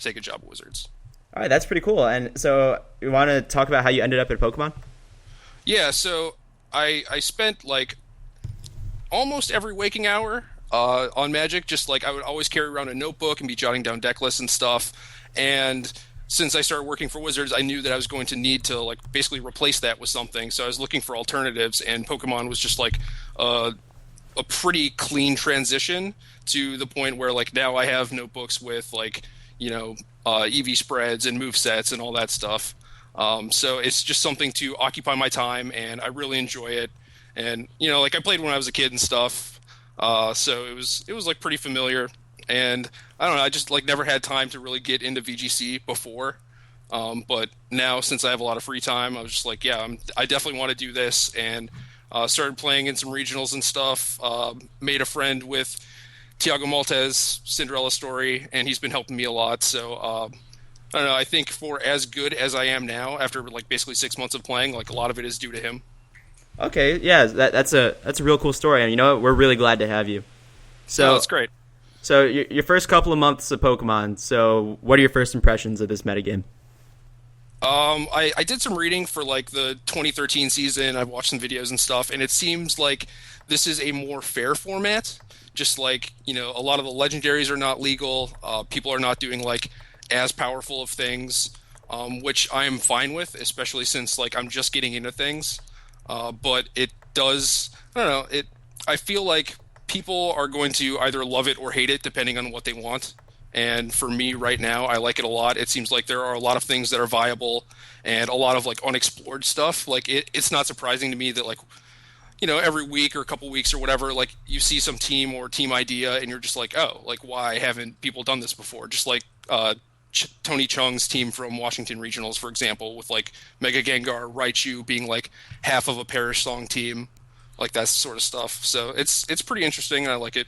take a job at Wizards. All right, that's pretty cool. And so, you want to talk about how you ended up at Pokemon? Yeah, so I spent like almost every waking hour on Magic. Just like I would always carry around a notebook and be jotting down deck lists and stuff. And since I started working for Wizards, I knew that I was going to need to like basically replace that with something. So I was looking for alternatives, and Pokemon was just like a pretty clean transition to the point where like now I have notebooks with like EV spreads and move sets and all that stuff. So it's just something to occupy my time, and I really enjoy it. And like I played when I was a kid and stuff, so it was like pretty familiar. And I don't know, I just like never had time to really get into VGC before. But now, since I have a lot of free time, I was just like, yeah, I definitely want to do this, and started playing in some regionals and stuff. Made a friend with Tiago Maltez, Cinderella Story, and he's been helping me a lot. So I don't know. I think for as good as I am now, after like basically 6 months of playing, like a lot of it is due to him. Okay, yeah, that's a real cool story, and we're really glad to have you. So Oh, that's great. So your first couple of months of Pokemon. So what are your first impressions of this metagame? I did some reading for like the 2013 season. I've watched some videos and stuff, and it seems like this is a more fair format. Just like a lot of the legendaries are not legal. People are not doing like as powerful of things, which I am fine with, especially since like I'm just getting into things. But it does, I don't know, I feel like people are going to either love it or hate it depending on what they want. And for me right now, I like it a lot. It seems like there are a lot of things that are viable and a lot of like unexplored stuff. Like it's not surprising to me that like, every week or a couple weeks or whatever, like you see some team or team idea and you're just like, oh, like why haven't people done this before? Just like Tony Chung's team from Washington Regionals, for example, with like Mega Gengar, Raichu being like half of a Perish Song team, like that sort of stuff. So it's pretty interesting, and I like it.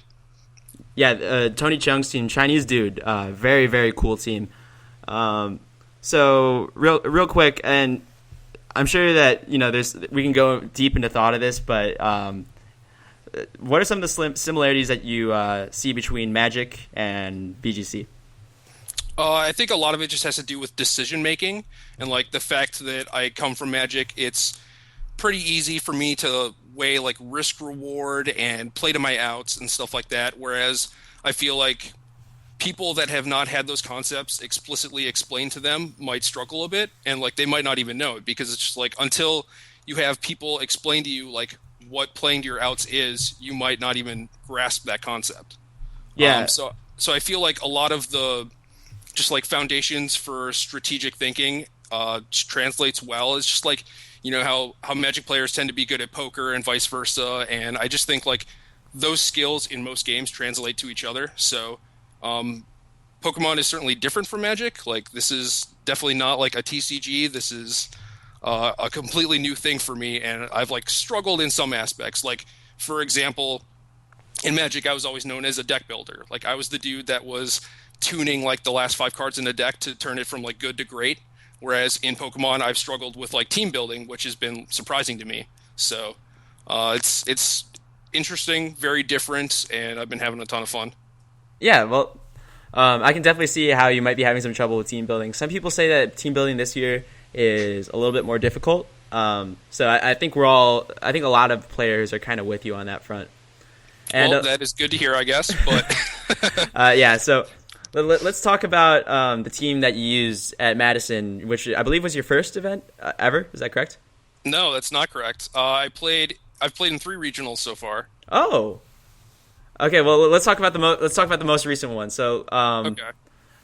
Yeah, Tony Chung's team, Chinese dude, very very cool team. So real quick, and I'm sure that we can go deep into thought of this, but what are some of the similarities that you see between Magic and BGC? I think a lot of it just has to do with decision making, and like the fact that I come from Magic, it's pretty easy for me to weigh like risk reward and play to my outs and stuff like that. Whereas I feel like people that have not had those concepts explicitly explained to them might struggle a bit, and like they might not even know it, because it's just like until you have people explain to you like what playing to your outs is, you might not even grasp that concept. Yeah. So I feel like a lot of the just like foundations for strategic thinking translates well. It's just like how Magic players tend to be good at poker and vice versa, and I just think like those skills in most games translate to each other. So Pokemon is certainly different from Magic. Like this is definitely not like a TCG. This is a completely new thing for me, and I've like struggled in some aspects. Like for example, in Magic I was always known as a deck builder. Like I was the dude that was tuning like the last 5 cards in a deck to turn it from like good to great. Whereas in Pokemon, I've struggled with like team building, which has been surprising to me. So it's interesting, very different, and I've been having a ton of fun. Yeah, well, I can definitely see how you might be having some trouble with team building. Some people say that team building this year is a little bit more difficult. So I think I think a lot of players are kind of with you on that front. And well, that is good to hear, I guess. But yeah, so let's talk about the team that you used at Madison, which I believe was your first event ever. Is that correct? No, that's not correct. I've played in 3 regionals so far. Oh, okay. Well, let's talk about the most recent one. So, Okay.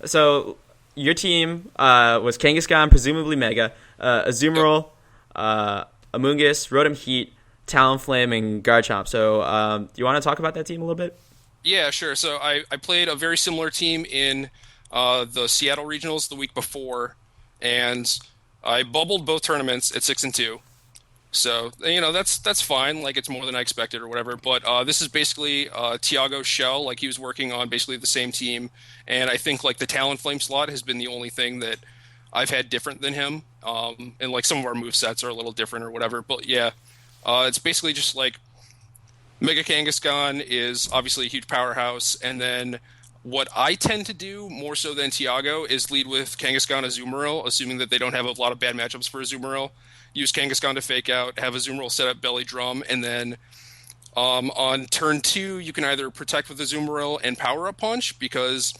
So your team was Kangaskhan, presumably Mega, Azumarill, Amoonguss, Rotom Heat, Talonflame, and Garchomp. So, do you want to talk about that team a little bit? Yeah, sure. So I played a very similar team in the Seattle regionals the week before, and I bubbled both tournaments at 6-2. So that's fine. Like it's more than I expected or whatever. But this is basically Tiago's shell. Like he was working on basically the same team, and I think like the Talonflame slot has been the only thing that I've had different than him. And like some of our move sets are a little different or whatever. But yeah, it's basically just like Mega Kangaskhan is obviously a huge powerhouse, and then What I tend to do more so than Tiago is lead with Kangaskhan Azumarill, assuming that they don't have a lot of bad matchups for Azumarill. Use Kangaskhan to fake out, have Azumarill set up Belly Drum, and then on turn 2 you can either protect with Azumarill and power up punch, because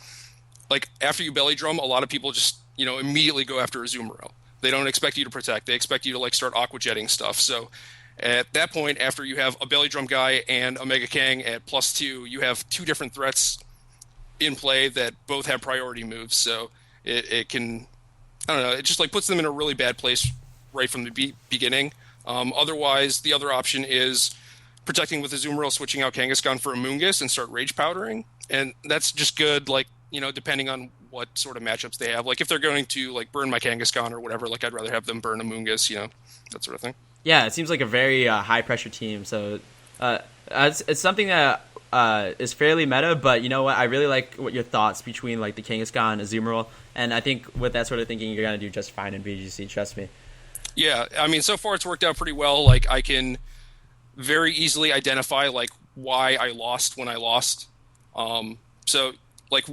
like after you Belly Drum, a lot of people just immediately go after Azumarill. They don't expect you to protect. They expect you to like start aqua jetting stuff. So at that point, after you have a Belly Drum guy and a Mega Kang at +2, you have 2 different threats in play that both have priority moves. So it can, I don't know, it just like puts them in a really bad place right from the beginning. Otherwise, the other option is protecting with Azumarill, switching out Kangaskhan for a Moongus and start Rage Powdering. And that's just good, like, depending on what sort of matchups they have. Like, if they're going to, like, burn my Kangaskhan or whatever, like, I'd rather have them burn a Moongus, that sort of thing. Yeah, it seems like a very high-pressure team. So it's something that is fairly meta, but you know what? I really like what your thoughts between, like, the Kangaskhan, Azumarill, and I think with that sort of thinking, you're going to do just fine in VGC, trust me. Yeah, I mean, so far it's worked out pretty well. Like, I can very easily identify, like, why I lost when I lost. So, like,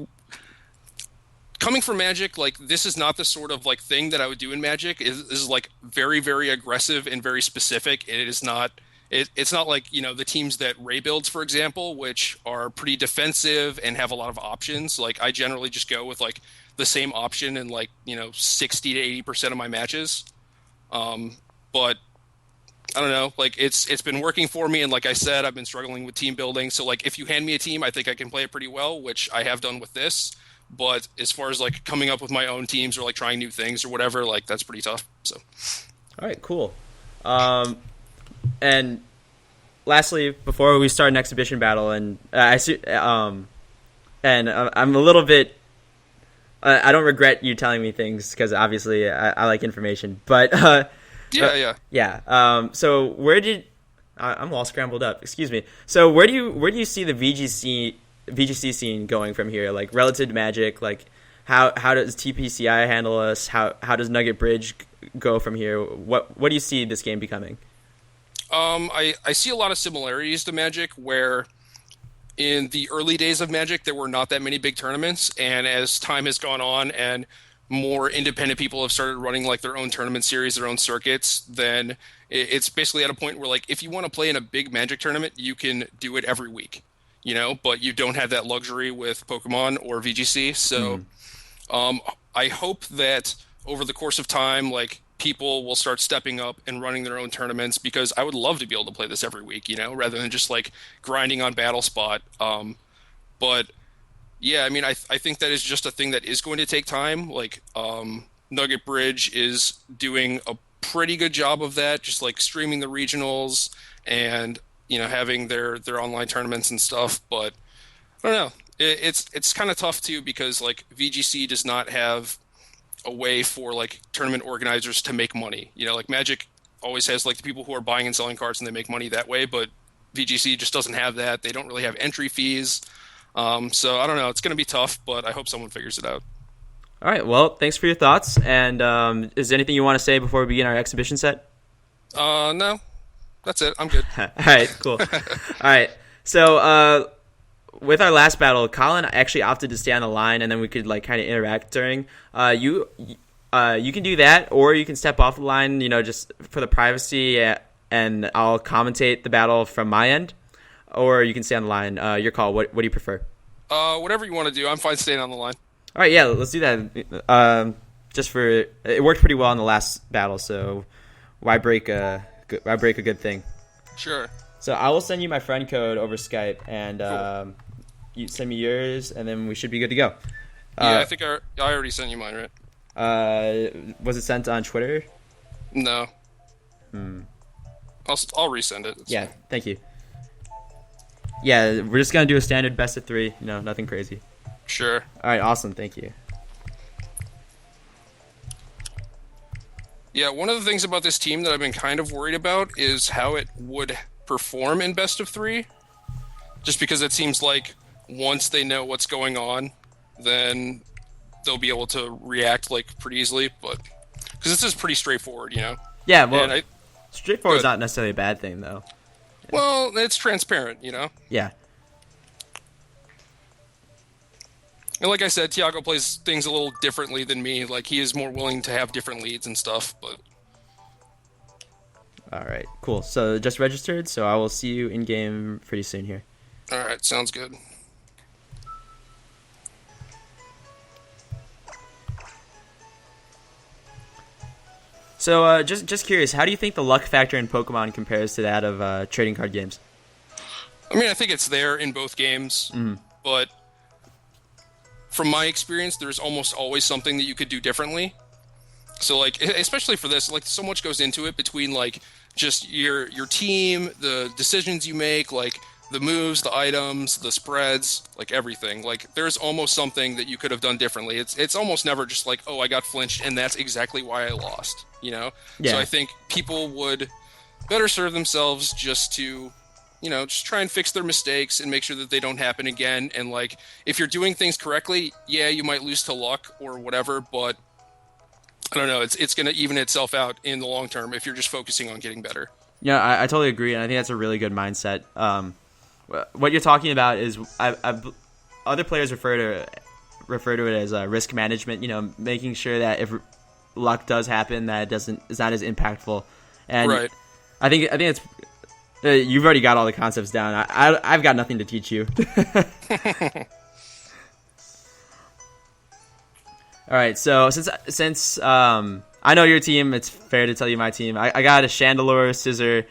coming from Magic, like, this is not the sort of, like, thing that I would do in Magic. This is, like, very, very aggressive and very specific. It is not... It's not like, the teams that Ray builds, for example, which are pretty defensive and have a lot of options. Like, I generally just go with, like, the same option in, like, 60 to 80% of my matches. But I don't know, like, it's been working for me, and like I said, I've been struggling with team building. So, like, if you hand me a team, I think I can play it pretty well, which I have done with this. But as far as, like, coming up with my own teams or, like, trying new things or whatever, like, that's pretty tough. So, all right, cool. And lastly, before we start an exhibition battle, and I see, and I'm a little bit. I don't regret you telling me things because obviously I like information, but yeah. So where did I'm all scrambled up? Excuse me. So where do you see the VGC scene going from here? Like, relative to Magic, like how does TPCI handle us? How does Nugget Bridge go from here? What do you see this game becoming? I see a lot of similarities to Magic, where in the early days of Magic, there were not that many big tournaments, and as time has gone on and more independent people have started running, like, their own tournament series, their own circuits, then it's basically at a point where, like, if you want to play in a big Magic tournament, you can do it every week, but you don't have that luxury with Pokemon or VGC. So I hope that over the course of time, like, people will start stepping up and running their own tournaments, because I would love to be able to play this every week, rather than just, like, grinding on Battle Spot. But yeah, I mean, I think that is just a thing that is going to take time. Like, Nugget Bridge is doing a pretty good job of that, just, like, streaming the regionals and, having their online tournaments and stuff. But I don't know. It's kind of tough too, because, like, VGC does not have a way for, like, tournament organizers to make money. Like, Magic always has, like, the people who are buying and selling cards and they make money that way, but VGC just doesn't have that. They don't really have entry fees. So I don't know. It's going to be tough, but I hope someone figures it out. All right. Well, thanks for your thoughts. And is there anything you want to say before we begin our exhibition set? No. That's it. I'm good. All right. Cool. All right. So with our last battle, Colin actually opted to stay on the line, and then we could, like, kind of interact during. You can do that, or you can step off the line, just for the privacy, and I'll commentate the battle from my end, or you can stay on the line. Your call. What do you prefer? Whatever you want to do. I'm fine staying on the line. All right. Yeah, let's do that. It worked pretty well in the last battle, so why break a good thing? Sure. So I will send you my friend code over Skype, and cool. You send me yours, and then we should be good to go. Yeah, I think I already sent you mine, right? Was it sent on Twitter? No. I'll resend it. Yeah, thank you. Yeah, we're just gonna do a standard best of 3. Nothing crazy. Sure. All right, awesome. Thank you. Yeah, one of the things about this team that I've been kind of worried about is how it would perform in best of 3. Just because it seems like once they know what's going on, then they'll be able to react, like, pretty easily. But because this is pretty straightforward, Yeah, well, straightforward is not necessarily a bad thing, though. Well, it's transparent, Yeah. And like I said, Tiago plays things a little differently than me. Like, he is more willing to have different leads and stuff. But All right, cool. So just registered, so I will see you in game pretty soon here. all right, sounds good. So just curious, how do you think the luck factor in Pokemon compares to that of trading card games? I mean, I think it's there in both games, but from my experience, there's almost always something that you could do differently. So, like, especially for this, like, so much goes into it between, like, just your team, the decisions you make, like, the moves, the items, the spreads, like, everything. Like, there's almost something that you could have done differently. It's almost never just like, oh, I got flinched, and that's exactly why I lost, you know? Yeah. So I think people would better serve themselves just to, you know, just try and fix their mistakes and make sure that they don't happen again. And, like, if you're doing things correctly, yeah, you might lose to luck or whatever, but I don't know, it's going to even itself out in the long term if you're just focusing on getting better. Yeah, I totally agree, and I think that's a really good mindset. What you're talking about is other players refer to it as risk management. You know, making sure that if luck does happen, that it's not as impactful. And right. I think it's you've already got all the concepts down. I've got nothing to teach you. All right, so since I know your team, it's fair to tell you my team. I got a Chandelure, Scissor,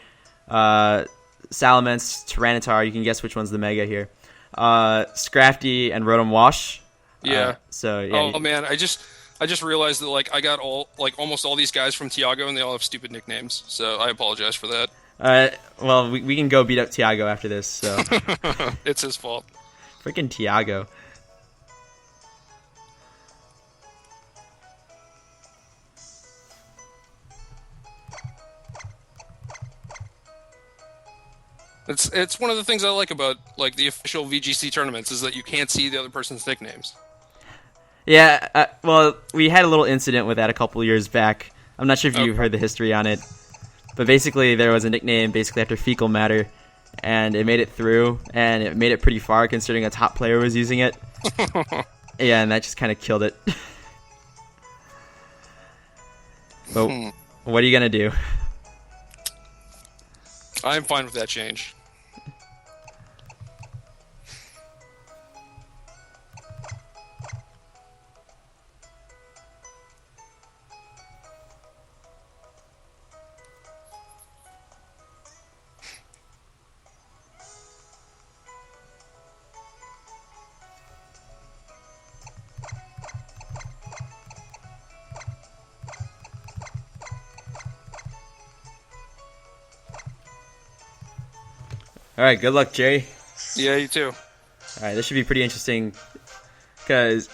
Salamence, Tyranitar. You can guess which one's the Mega here. Scrafty and Rotom Wash. Yeah. So yeah. Oh man, I just realized that, like, I got almost all these guys from Tiago, and they all have stupid nicknames. So I apologize for that. Well, we can go beat up Tiago after this. So it's his fault. Freaking Tiago. It's one of the things I like about, like, the official VGC tournaments is that you can't see the other person's nicknames. Yeah, well, we had a little incident with that a couple years back. I'm not sure if you've heard the history on it, but basically there was a nickname basically after fecal matter, and it made it through, and it made it pretty far considering a top player was using it. Yeah, and that just kind of killed it. But what are you going to do? I'm fine with that change. All right, good luck, Gerry. Yeah, you too. All right, this should be pretty interesting because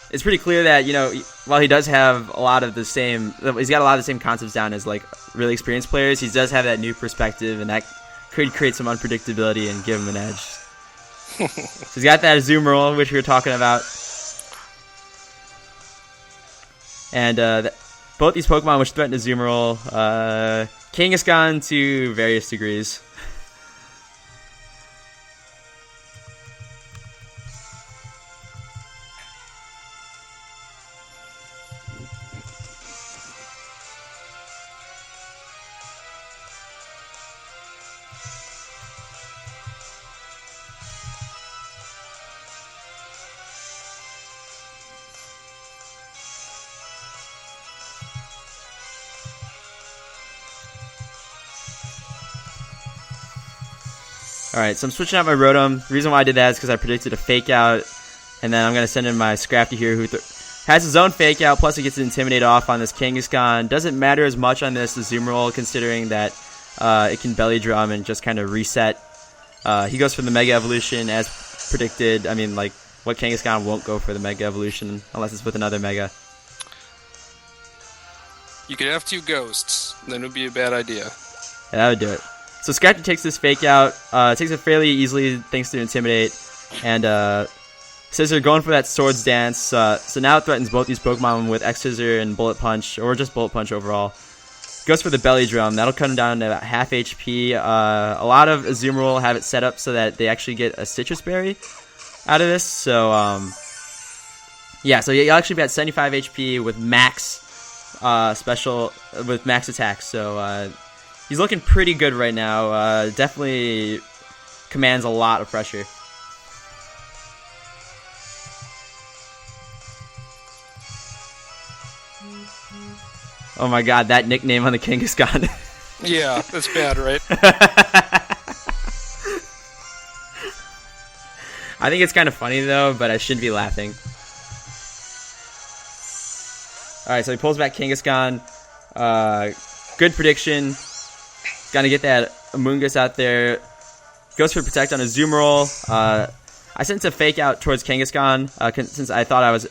it's pretty clear that, you know, while he does have a lot of the same, he's got a lot of the same concepts down as, like, really experienced players, he does have that new perspective, and that could create some unpredictability and give him an edge. So he's got that Azumarill, which we were talking about. And both these Pokemon which threaten Azumarill, Kangaskhan to various degrees. Alright, so I'm switching out my Rotom. The reason why I did that is because I predicted a Fake Out, and then I'm going to send in my Scrafty here, who has his own Fake Out, plus it gets to Intimidate off on this Kangaskhan. Doesn't matter as much on this Azumarill, considering that it can Belly Drum and just kind of reset. He goes for the Mega Evolution as predicted. I mean, like, what Kangaskhan won't go for the Mega Evolution unless it's with another Mega? You could have two ghosts, then it would be a bad idea. Yeah, that would do it. So Scratchy takes this Fake Out, takes it fairly easily thanks to Intimidate, and Scissor going for that Swords Dance. So now it threatens both these Pokemon with X-Scissor and Bullet Punch, or just Bullet Punch overall. Goes for the Belly Drum. That'll cut him down to about half HP. A lot of Azumarill have it set up so that they actually get a Citrus Berry out of this. So Yeah, so you'll actually be at 75 HP with max with max attack. So he's looking pretty good right now. Definitely commands a lot of pressure. Oh my god, that nickname on the Kangaskhan. Yeah, that's bad, right? I think it's kind of funny though, but I shouldn't be laughing. Alright, so he pulls back Kangaskhan. Good prediction. He's gonna get that Amoonguss out there. Goes for Protect on a Zoom Roll. I sent a fake out towards Kangaskhan since I thought I was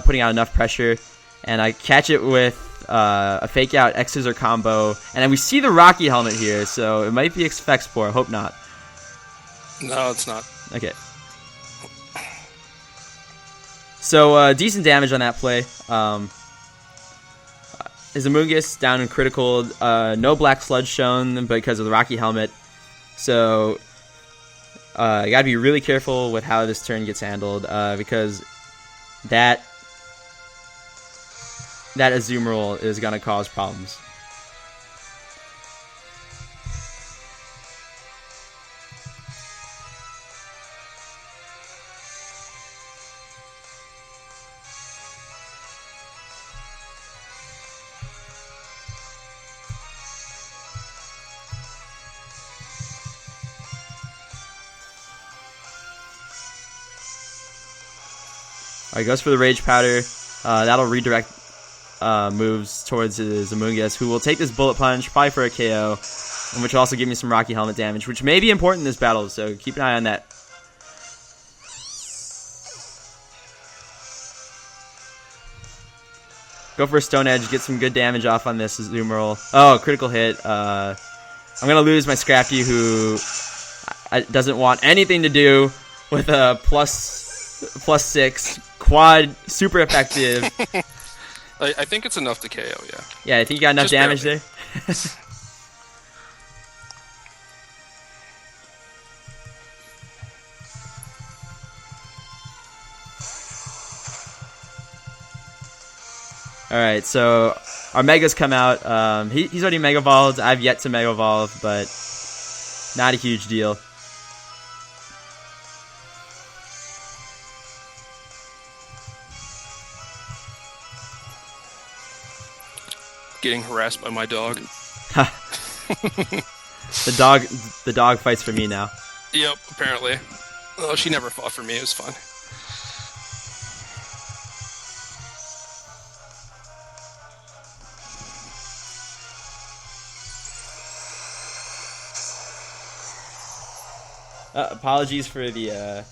putting out enough pressure. And I catch it with a fake out X Scissor combo. And then we see the Rocky helmet here, so it might be X-Spore. Hope not. No, it's not. Okay. So, decent damage on that play. His Amoonguss down in critical. No Black Sludge shown because of the Rocky helmet. So, you gotta be really careful with how this turn gets handled, because that Azumarill is gonna cause problems. Alright, goes for the Rage Powder. That'll redirect moves towards his Amoonguss, who will take this Bullet Punch, probably for a KO, and which will also give me some Rocky Helmet damage, which may be important in this battle, so keep an eye on that. Go for a Stone Edge, get some good damage off on this Azumarill. Oh, critical hit. I'm going to lose my Scrafty, who doesn't want anything to do with a plus 6 quad, super effective. I think it's enough to KO, yeah. Yeah, I think you got enough Just damage barely. there. Alright, so our Megas come out. He's already Mega Evolved. I've yet to Mega Evolve, but not a huge deal. Getting harassed by my dog. The dog fights for me now. Yep, apparently. Oh, she never fought for me. It was fun. Apologies for the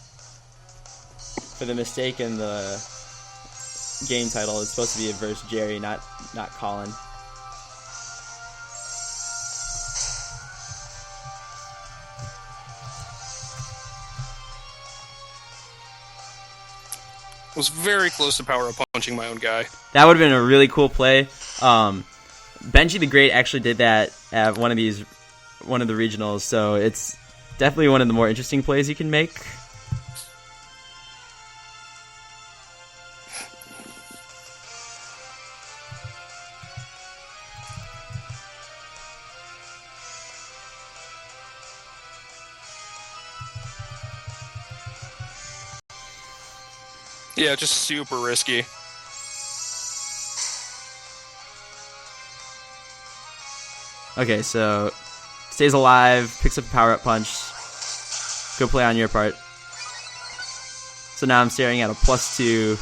mistake in the game title. It's supposed to be versus Gerry, not Colin. Was very close to power up punching my own guy. That would have been a really cool play. Benji the Great actually did that at one of the regionals, so it's definitely one of the more interesting plays you can make. Yeah, just super risky. Okay, so stays alive, picks up a power-up punch. Good play on your part. So now I'm staring at a +2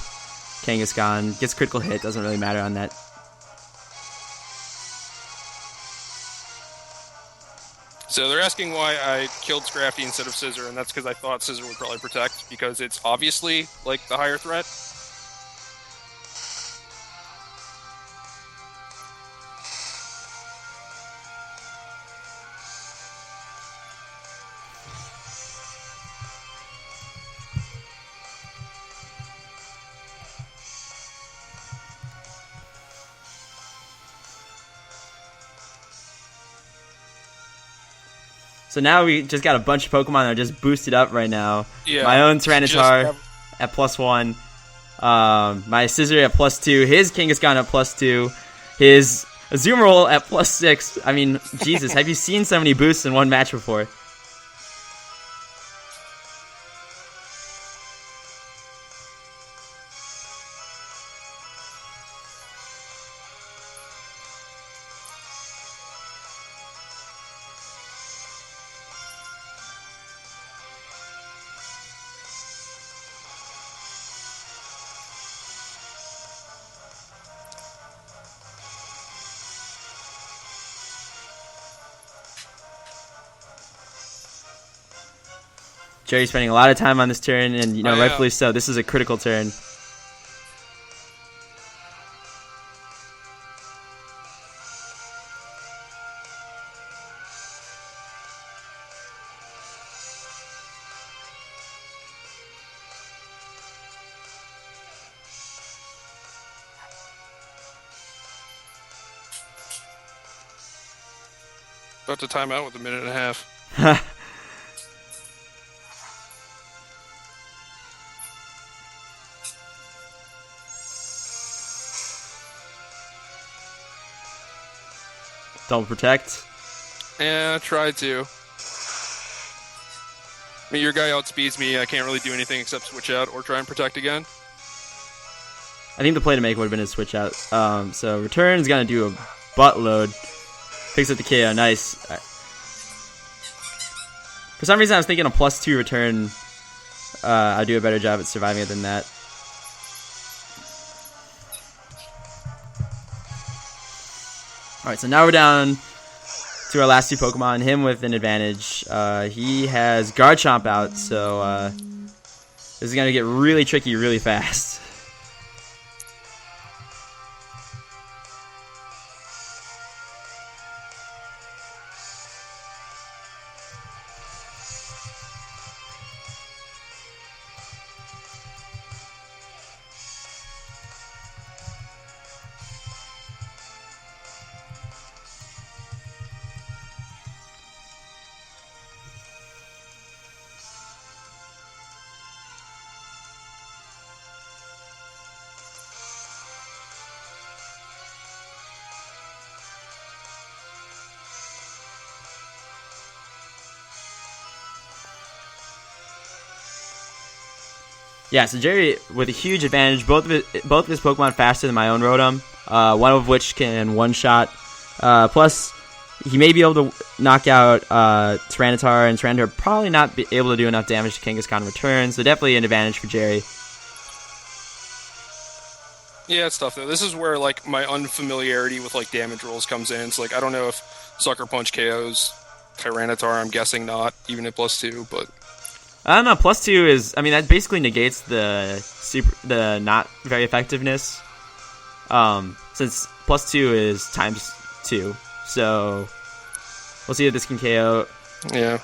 Kangaskhan. Gets critical hit, doesn't really matter on that. So they're asking why I killed Scrafty instead of Scissor, and that's because I thought Scissor would probably protect, because it's obviously, like, the higher threat. So now we just got a bunch of Pokemon that are just boosted up right now. Yeah, My own Tyranitar at +1. My Scissor at +2. His Kangaskhan at +2. His Azumarill at +6. I mean, Jesus, have you seen so many boosts in one match before? Gerry's spending a lot of time on this turn, and rightfully so. This is a critical turn. About to time out with 1.5 minutes. Don't protect. Yeah, tried to. I mean, your guy outspeeds me. I can't really do anything except switch out or try and protect again. I think the play to make would have been a switch out. So return's gonna do a buttload. Picks up the KO. Nice. For some reason, I was thinking a +2 return. I'd do a better job at surviving it than that. Alright, so now we're down to our last two Pokemon. Him with an advantage. He has Garchomp out, so this is going to get really tricky really fast. Yeah, so Gerry with a huge advantage. Both of his Pokemon faster than my own Rotom. One of which can one-shot. Plus, he may be able to knock out Tyranitar, and Tyranitar probably not be able to do enough damage to Kangaskhan return. So definitely an advantage for Gerry. Yeah, it's tough though. This is where like my unfamiliarity with like damage rolls comes in. It's like I don't know if Sucker Punch KOs Tyranitar. I'm guessing not, even at +2, but. I don't know. +2 is, I mean, that basically negates the not very effectiveness. Since +2 is ×2, so we'll see if this can KO. Yeah.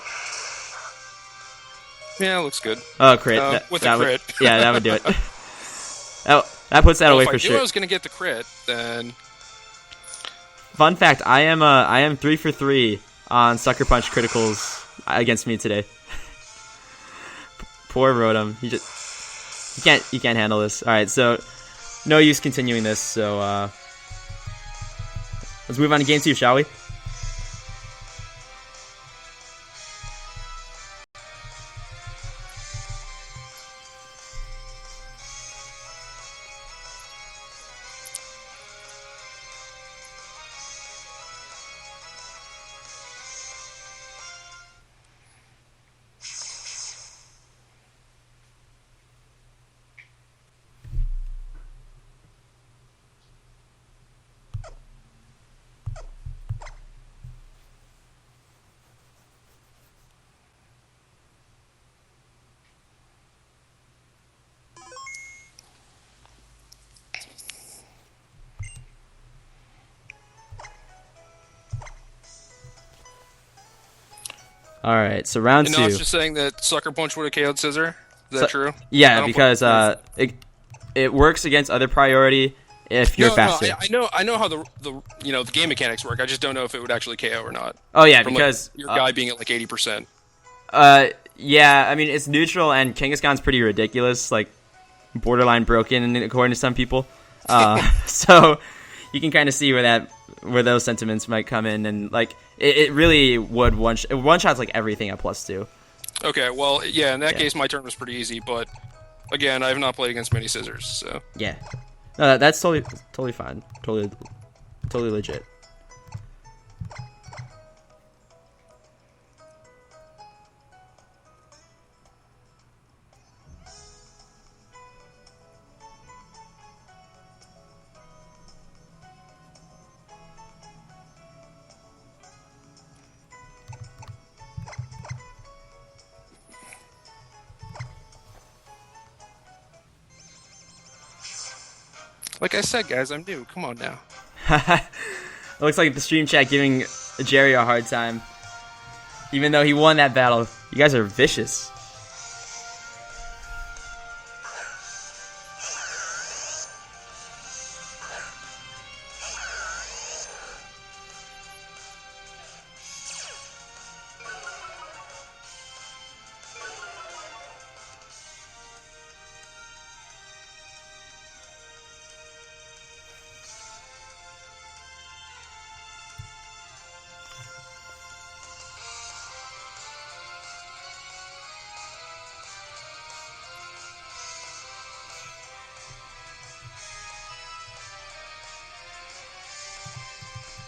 Yeah, it looks good. Oh, crit! With a crit. Yeah, that would do it. That puts that away for sure. If I knew I was going to get the crit, then. Fun fact: I am 3 for 3 on Sucker Punch criticals against me today. Poor Rotom. He can't handle this. Alright, so no use continuing this, so let's move on to game 2, shall we? Alright, so round 2. And now it's just saying that Sucker Punch would have KO'd Scissor? Is that true? Yeah, because it works against other priority if you're faster. No, I know how the game mechanics work. I just don't know if it would actually KO or not. Oh yeah, From, because like, your guy being at like 80%. Yeah, I mean it's neutral and Kangaskhan's pretty ridiculous. Like borderline broken, according to some people. So you can kind of see where those sentiments might come in, and like it really would one shots like everything at +2. Okay, well, yeah, in that case, my turn was pretty easy, but again, I have not played against many scissors, so. Yeah, no, that's totally fine, totally legit. Like I said, guys, I'm new. Come on now. It looks like the stream chat giving Gerry a hard time, even though he won that battle. You guys are vicious.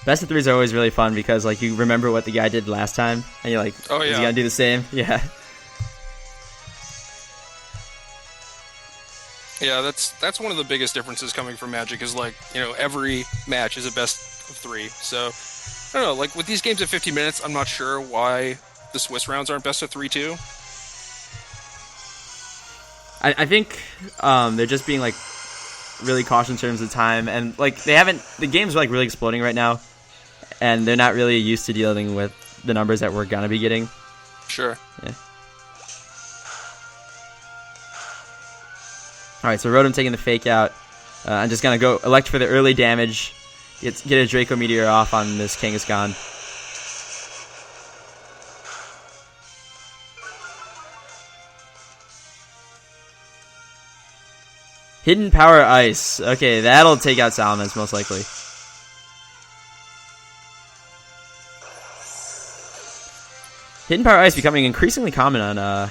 Best of threes are always really fun because like you remember what the guy did last time, and you're like, oh, yeah. Is he gonna do the same? Yeah. Yeah, that's one of the biggest differences coming from Magic is like, every match is a best of 3. So, I don't know, like with these games at 50 minutes, I'm not sure why the Swiss rounds aren't best of 3 too. I think they're just being like really cautious in terms of time, and like the games are like really exploding right now, and they're not really used to dealing with the numbers that we're gonna be getting. Sure. Yeah. Alright, so Rotom taking the fake out. I'm just gonna go elect for the early damage, get a Draco Meteor off on this Kangaskhan. Hidden Power Ice. Okay, that'll take out Salamence most likely. Hidden Power Ice becoming increasingly common on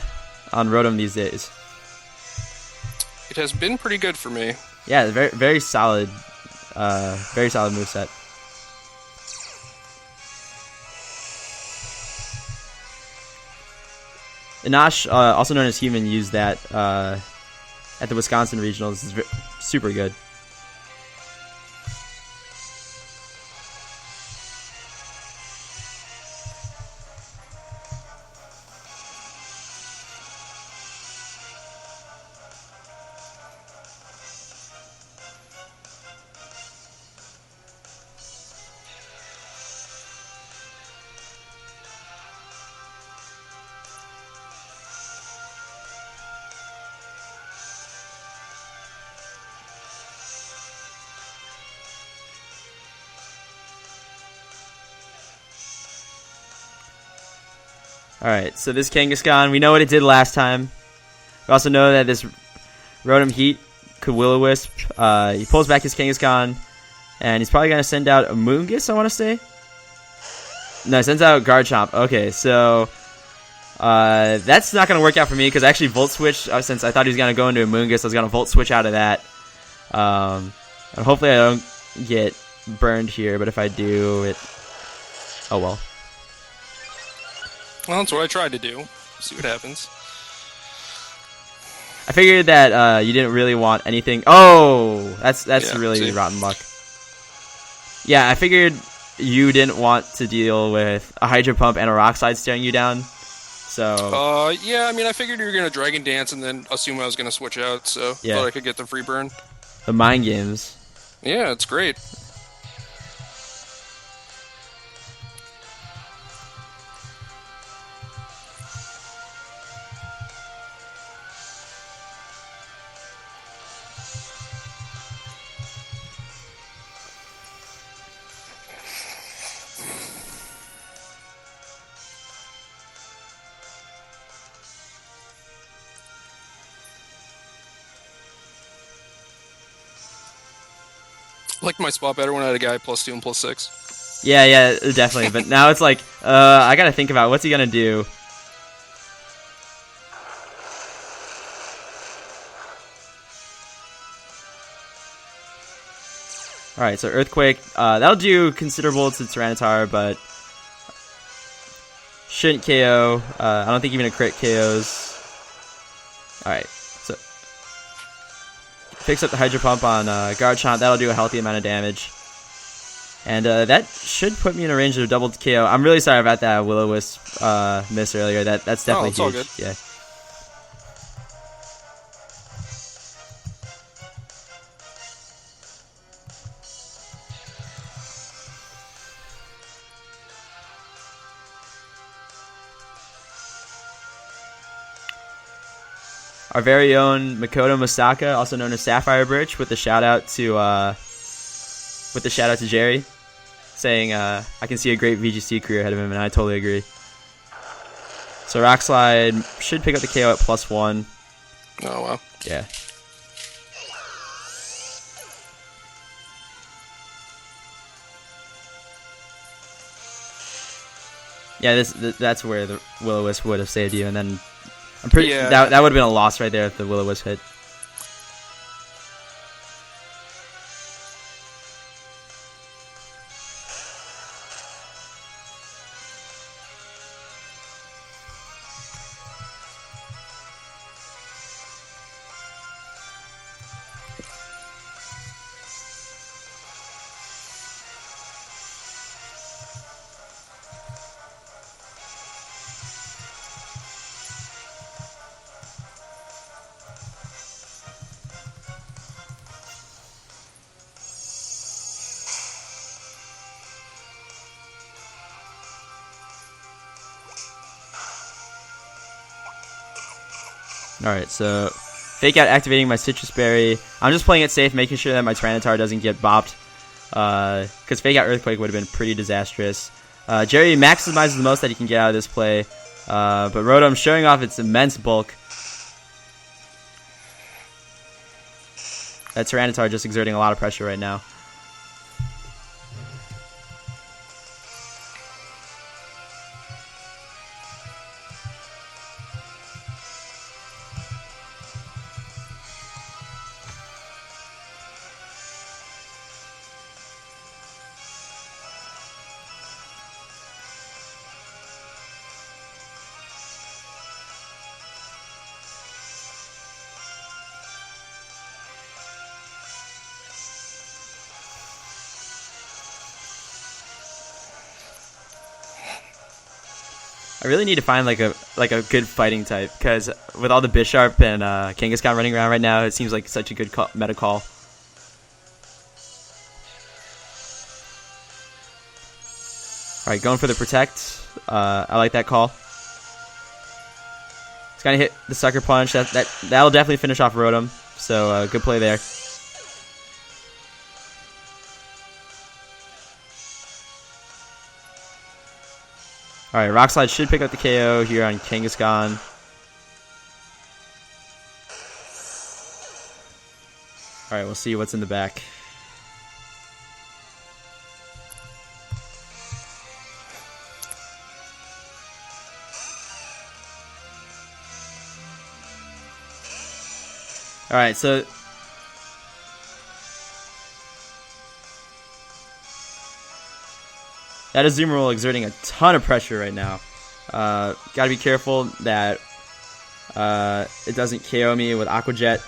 Rotom these days. It has been pretty good for me. Yeah, very solid moveset. Inash, also known as Human, used that at the Wisconsin Regionals. Is super good. Alright, so this Kangaskhan, we know what it did last time. We also know that this Rotom Heat could Will-O-Wisp. He pulls back his Kangaskhan, and he's probably going to send out a Moongus, I want to say. No, he sends out Garchomp. Okay, so that's not going to work out for me, because I actually Volt Switch, since I thought he was going to go into a Moongus, I was going to Volt Switch out of that. And hopefully I don't get burned here, but if I do, oh well. Well, that's what I tried to do. See what happens. I figured that you didn't really want anything. Oh, that's really rotten luck. Yeah, I figured you didn't want to deal with a Hydro Pump and a Rock Slide staring you down. So. Yeah, I mean, I figured you were gonna Dragon Dance and then assume I was gonna switch out, so thought I could get the free burn. The mind games. Yeah, it's great. Like my spot better when I had a guy +2 and +6. Yeah, definitely. But now it's like, I gotta think about what's he gonna do. Alright, so Earthquake. That'll do considerable to Tyranitar, but shouldn't KO. I don't think even a crit KOs. Alright, so picks up the Hydro Pump on Garchomp. That'll do a healthy amount of damage. And that should put me in a range of a double KO. I'm really sorry about that Will-O-Wisp miss earlier. That's definitely it's huge. all good. Yeah. Our very own Makoto Masaka, also known as Sapphire Birch, with the shout out to Gerry, saying I can see a great VGC career ahead of him, and I totally agree. So Rock Slide should pick up the KO at +1. Oh wow. Yeah. Yeah, that's where the Will-O-Wisp would have saved you, and then I'm pretty that would have been a loss right there if the Will-O-Wisp hit. Alright, so Fake Out activating my Citrus Berry. I'm just playing it safe, making sure that my Tyranitar doesn't get bopped. Because Fake Out Earthquake would have been pretty disastrous. Gerry maximizes the most that he can get out of this play. But Rotom showing off its immense bulk. That Tyranitar just exerting a lot of pressure right now. I really need to find like a good fighting type, because with all the Bisharp and Kangaskhan running around right now, it seems like such a good meta call. All right, going for the Protect. I like that call. It's gonna hit the Sucker Punch. That'll definitely finish off Rotom. So good play there. Alright, Rock Slide should pick up the KO here on Kangaskhan. Alright, we'll see what's in the back. Alright, so that Azumarill exerting a ton of pressure right now. Gotta be careful that it doesn't KO me with Aqua Jet,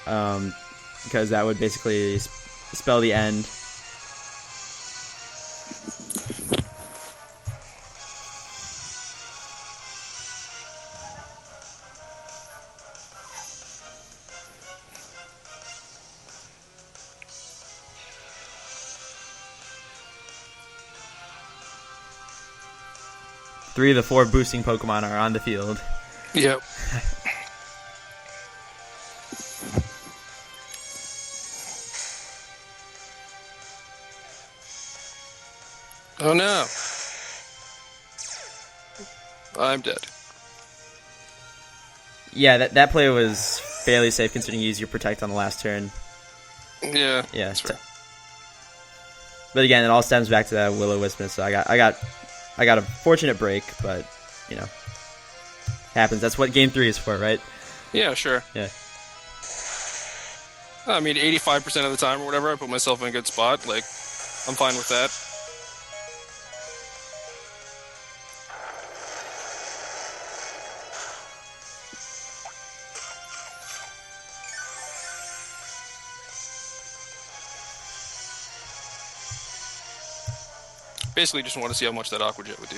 because that would basically spell the end. Three of the four boosting Pokemon are on the field. Yep. Oh no. I'm dead. Yeah, that play was fairly safe considering you used your Protect on the last turn. Yeah. Yeah. But again, it all stems back to that Will-O-Wisp. So I got a fortunate break, but you know, happens. That's what Game 3 is for, right? Yeah, sure. Yeah. I mean, 85% of the time or whatever, I put myself in a good spot. Like, I'm fine with that. Basically, just want to see how much that Aqua Jet would do.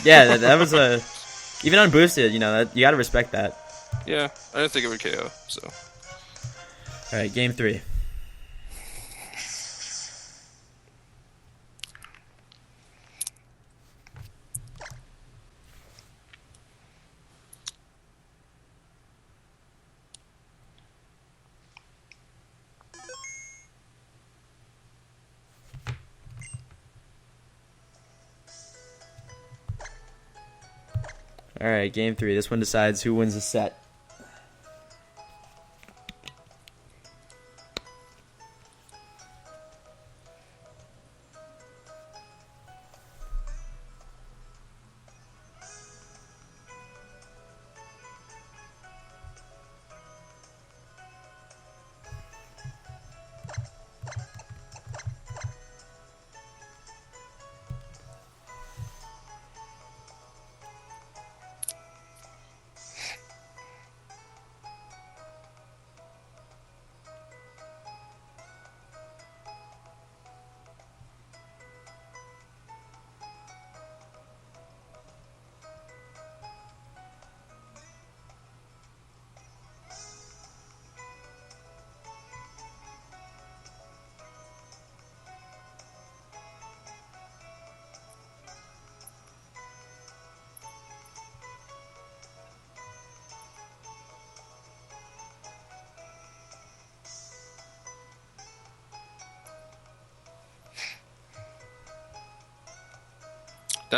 Yeah, that was a even unboosted. You know, you got to respect that. Yeah, I didn't think it would KO. So, all right, Game 3. All right, Game 3. This one decides who wins the set.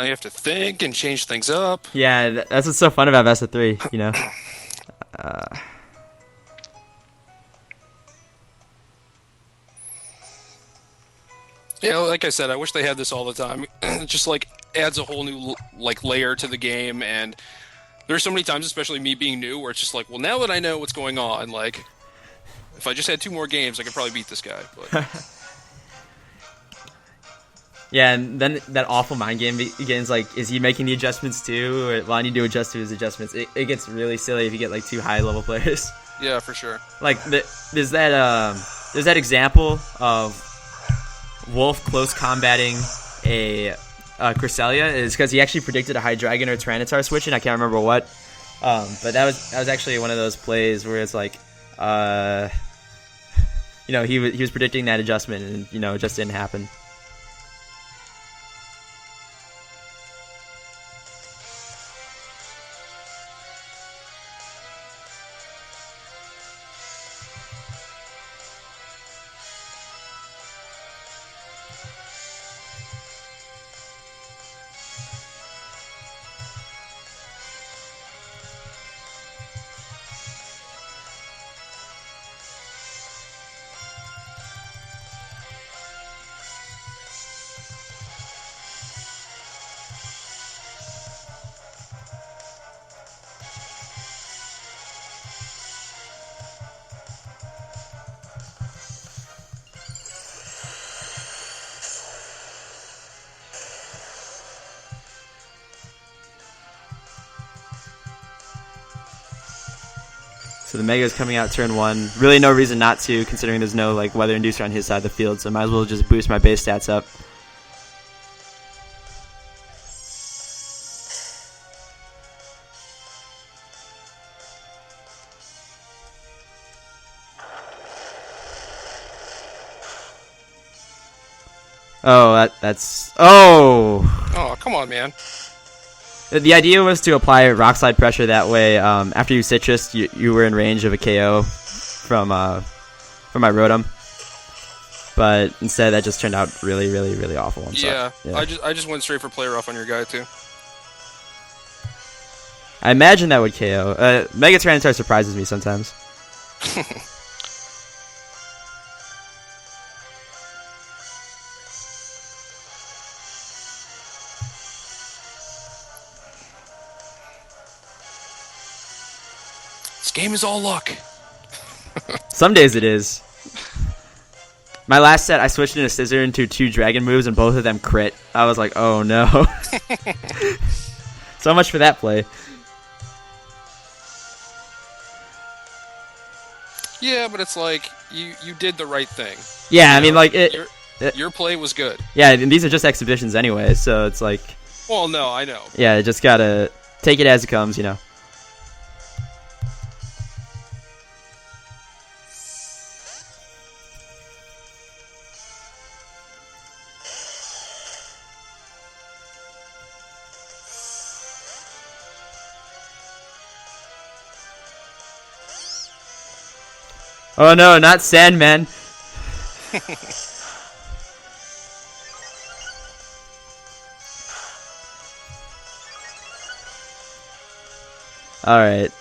now you have to think and change things up. Yeah, that's what's so fun about best of 3. You know. Yeah, like I said, I wish they had this all the time. It just like adds a whole new like layer to the game, and there's so many times, especially me being new, where it's just like, well, now that I know what's going on, like if I just had 2 more games, I could probably beat this guy. But Yeah, and then that awful mind game begins. Like, is he making the adjustments too, or will I need to adjust to his adjustments? It gets really silly if you get like 2 high level players. yeah, for sure. Like, there's that example of Wolf close combating a Cresselia is because he actually predicted a High Dragon or Tyranitar switch, and I can't remember what. But that was actually one of those plays where it's like, you know, he was predicting that adjustment, and you know, it just didn't happen. So the Mega is coming out turn 1. Really no reason not to, considering there's no like weather inducer on his side of the field, so I might as well just boost my base stats up. Oh, that's... Oh! Oh, come on, man. The idea was to apply Rock Slide pressure that way. After you Citrus, you were in range of a KO from my Rotom. But instead, that just turned out really, really, really awful. Yeah, I just went straight for play rough on your guy, too. I imagine that would KO. Mega Tyranitar surprises me sometimes. game is all luck. Some days it is. My last set, I switched in a scissor into 2 dragon moves, and both of them crit. I was like, oh no. So much for that play. Yeah, but it's like you did the right thing. Yeah, I mean, like your play was good. Yeah, and these are just exhibitions anyway, so it's like. Well, no, I know. Yeah, you just gotta take it as it comes, you know. Oh no, not Sandman. Alright.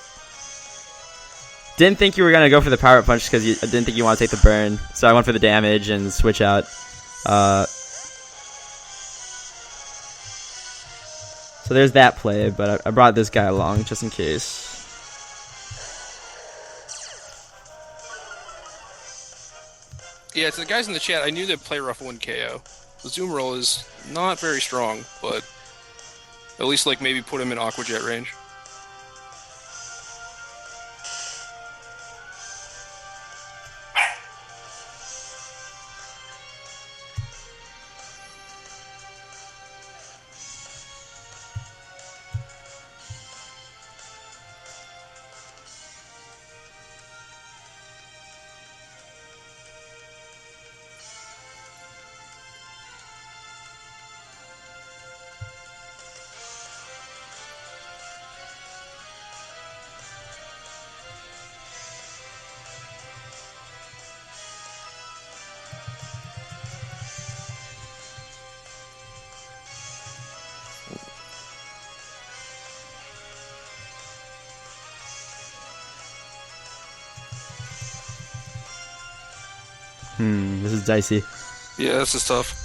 Didn't think you were going to go for the power punch because I didn't think you want to take the burn. So I went for the damage and switch out. So there's that play, but I brought this guy along just in case. Yeah, to the guys in the chat, I knew that Play Rough won KO. The Zoom roll is not very strong, but at least like maybe put him in Aqua Jet range. This is dicey. Yeah, this is tough.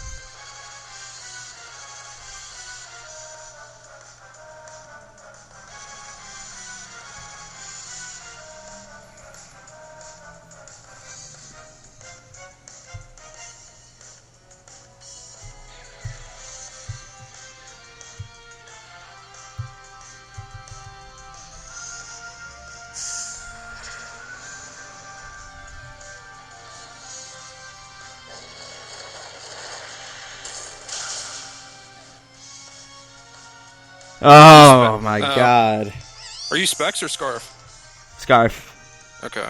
Oh my god. Are you Specs or Scarf? Scarf. Okay.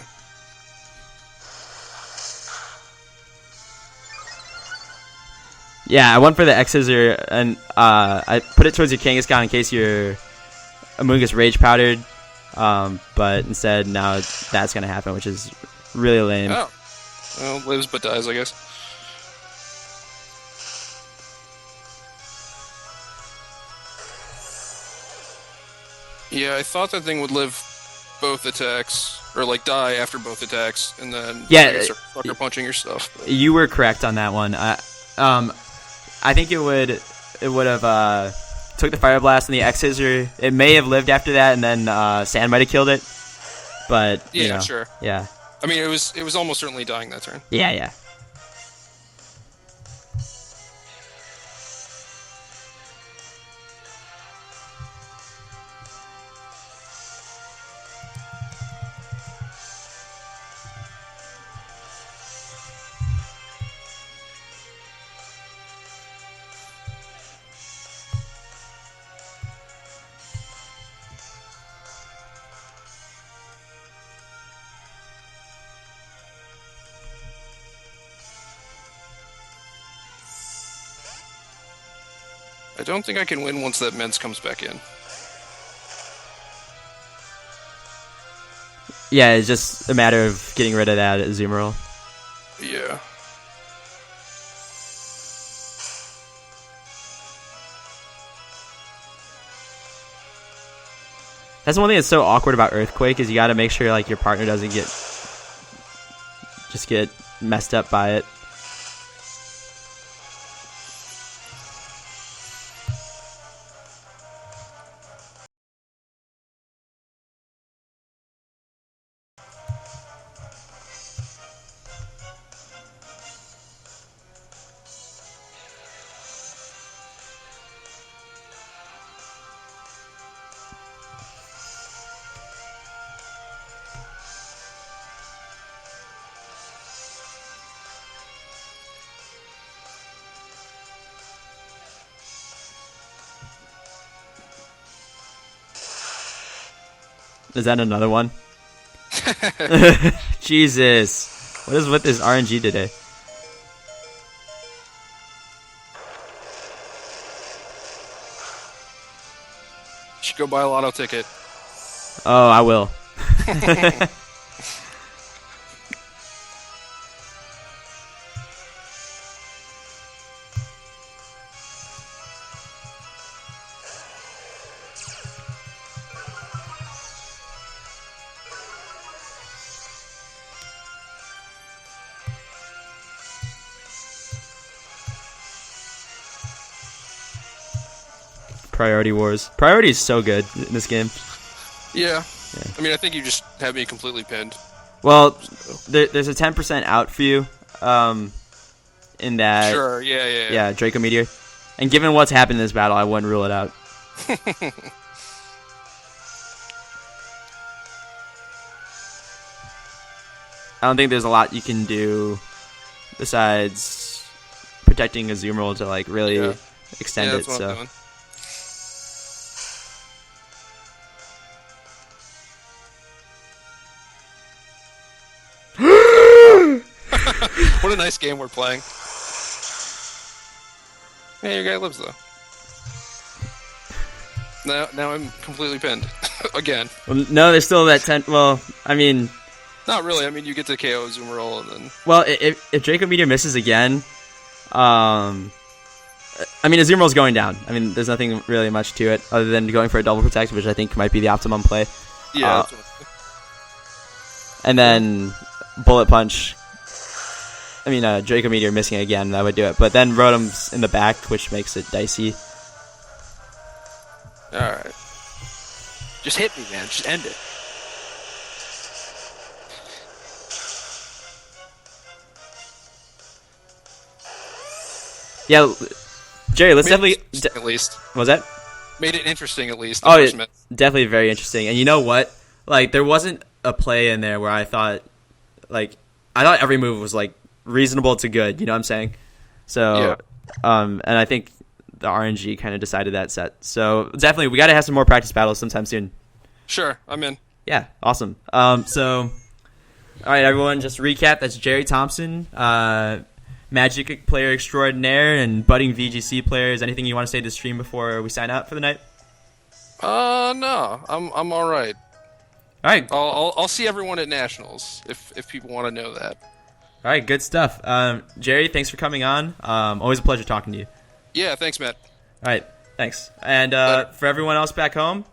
Yeah, I went for the X Scissor, and I put it towards your Kangaskhan in case your Amoonguss Rage Powdered, but instead now that's going to happen, which is really lame. Oh. Well, lives but dies, I guess. Yeah, I thought that thing would live both attacks, or like die after both attacks, and then start sucker punching your stuff. But. You were correct on that one. I think it would have took the Fire Blast and the X Scissor. It may have lived after that, and then Sand might have killed it. But you know, sure. Yeah. I mean, it was almost certainly dying that turn. Yeah. I don't think I can win once that Mence comes back in. Yeah, it's just a matter of getting rid of that Zoom roll. Yeah. That's one thing that's so awkward about Earthquake is you got to make sure like your partner doesn't get messed up by it. Is that another one? Jesus. What is with this RNG today? You should go buy a lotto ticket. Oh, I will. Priority Wars. Priority is so good in this game. Yeah. I mean, I think you just have me completely pinned. Well, there's a 10% out for you in that. Sure, yeah. Yeah, Draco Meteor. And given what's happened in this battle, I wouldn't rule it out. I don't think there's a lot you can do besides protecting Azumarill to like really extend it. That's what I'm doing. What a nice game we're playing. Yeah, your guy lives though. Now I'm completely pinned again. Well, no, there's still that 10. Well, I mean, not really. I mean, you get to KO Azumarill and then. Well, if Draco Meteor misses again, I mean, Azumarill's going down. I mean, there's nothing really much to it other than going for a double protect, which I think might be the optimum play. Yeah. And then Bullet Punch. I mean, Draco Meteor missing again, that would do it. But then Rotom's in the back, which makes it dicey. Alright. Just hit me, man. Just end it. Yeah, Gerry, let's definitely... At least. What was that? Made it interesting, at least. Oh, definitely very interesting. And you know what? Like, there wasn't a play in there where I thought every move was, like, reasonable to good, you know what I'm saying? So, and I think the RNG kind of decided that set. So, definitely, we got to have some more practice battles sometime soon. Sure, I'm in. Yeah, awesome. So, all right, everyone, just recap. That's Gerry Thompson, Magic player extraordinaire and budding VGC players. Anything you want to say to the stream before we sign out for the night? No, I'm all right. All right, I'll see everyone at Nationals if people want to know that. All right, good stuff. Gerry, thanks for coming on. Always a pleasure talking to you. Yeah, thanks, Matt. All right, thanks. And for everyone else back home,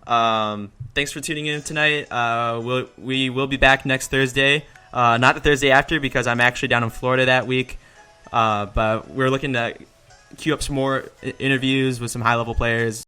thanks for tuning in tonight. We will be back next Thursday. Not the Thursday after because I'm actually down in Florida that week. But we're looking to queue up some more interviews with some high-level players.